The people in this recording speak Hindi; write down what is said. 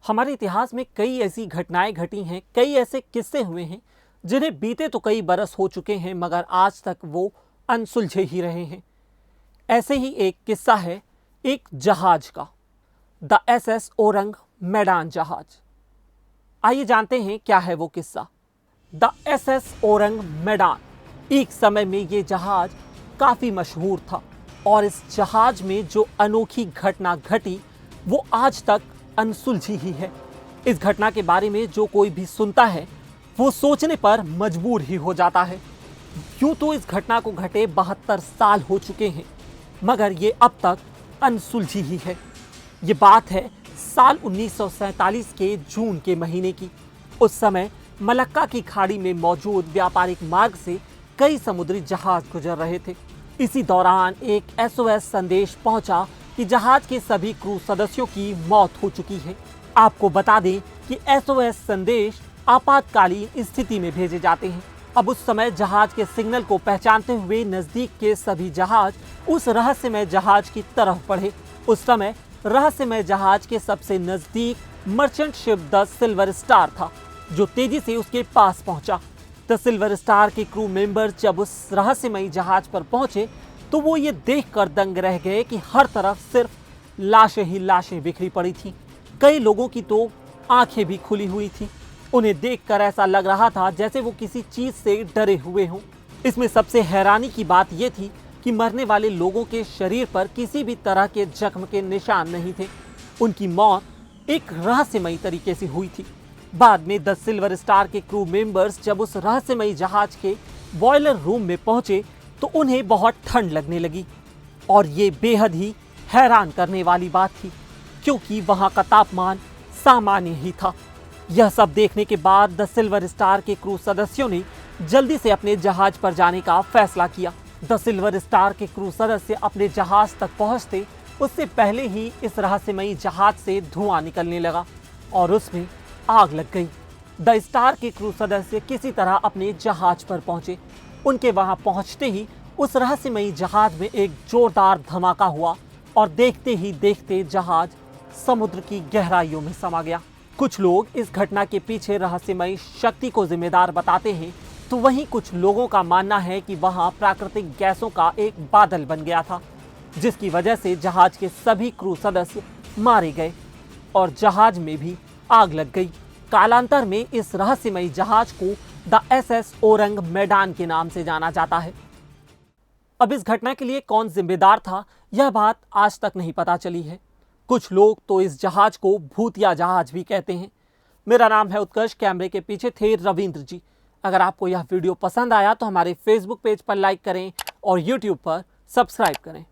हमारे इतिहास में कई ऐसी घटनाएं घटी हैं, कई ऐसे किस्से हुए हैं जिन्हें बीते तो कई बरस हो चुके हैं मगर आज तक वो अनसुलझे ही रहे हैं। ऐसे ही एक किस्सा है एक जहाज का, द SS ओरंग मैडान जहाज। आइए जानते हैं क्या है वो किस्सा। द SS ओरंग मैडान, एक समय में ये जहाज काफी मशहूर था और इस जहाज में जो अनोखी घटना घटी वो आज तक अनसुलझी ही है। इस घटना के बारे में जो कोई भी सुनता है वो सोचने पर मजबूर ही हो जाता है। यूं तो इस घटना को घटे 72 साल हो चुके हैं मगर ये अब तक अनसुलझी ही है। ये बात है साल 1947 के जून के महीने की। उस समय मलक्का की खाड़ी में मौजूद व्यापारिक मार्ग से कई समुद्री जहाज गुजर रहे थे। इसी दौरान एक SOS संदेश पहुंचा कि जहाज के सभी क्रू सदस्यों की मौत हो चुकी है। आपको बता दें कि SOS संदेश आपातकालीन स्थिति में भेजे जाते हैं। अब उस समय जहाज के सिग्नल को पहचानते हुए नजदीक के सभी जहाज उस रहस्यमय जहाज की तरफ बढ़े। उस समय रहस्यमय जहाज के सबसे नजदीक merchant ship the silver star था जो तेजी से उसके पास पहुंचा। द सिल्वर स्टार के क्रू मेंबर जब उस रहस्यमयी जहाज पर पहुंचे तो वो ये देखकर दंग रह गए कि हर तरफ सिर्फ लाशें ही लाशें बिखरी पड़ी थीं। कई लोगों की तो आंखें भी खुली हुई थीं। उन्हें देखकर ऐसा लग रहा था जैसे वो किसी चीज से डरे हुए हों। इसमें सबसे हैरानी की बात यह थी कि मरने वाले लोगों के शरीर पर किसी भी तरह के जख्म के निशान नहीं थे। उनकी मौत एक रहस्यमयी तरीके से हुई थी। बाद में द सिल्वर स्टार के क्रू मेंबर्स जब उस रहस्यमयी जहाज के बॉयलर रूम में पहुंचे तो उन्हें बहुत ठंड लगने लगी और ये बेहद ही हैरान करने वाली बात थी क्योंकि वहां का तापमान सामान्य ही था। यह सब देखने के बाद द सिल्वर स्टार के क्रू सदस्यों ने जल्दी से अपने जहाज पर जाने का फैसला किया। द सिल्वर स्टार के क्रू सदस्य अपने जहाज तक पहुंचते उससे पहले ही इस रहस्यमयी जहाज से धुआं निकलने लगा और उसमें आग लग गई। द स्टार के क्रू सदस्य किसी तरह अपने जहाज पर पहुंचे। उनके वहां पहुंचते ही उस रहस्यमयी जहाज में एक जोरदार धमाका हुआ और देखते ही देखते जहाज समुद्र की गहराइयों में समा गया। कुछ लोग इस घटना के पीछे रहस्यमयी शक्ति को जिम्मेदार बताते हैं तो वहीं कुछ लोगों का मानना है कि वहां प्राकृतिक गैसों का एक बादल बन गया था जिसकी वजह से जहाज के सभी क्रू सदस्य मारे गए और जहाज में भी आग लग गई। कालांतर में इस रहस्यमयी जहाज को द SS ओरंग मैडान के नाम से जाना जाता है। अब इस घटना के लिए कौन जिम्मेदार था यह बात आज तक नहीं पता चली है। कुछ लोग तो इस जहाज को भूतिया जहाज भी कहते हैं। मेरा नाम है उत्कर्ष, कैमरे के पीछे थे रविंद्र जी। अगर आपको यह वीडियो पसंद आया तो हमारे फेसबुक पेज पर लाइक करें और यूट्यूब पर सब्सक्राइब करें।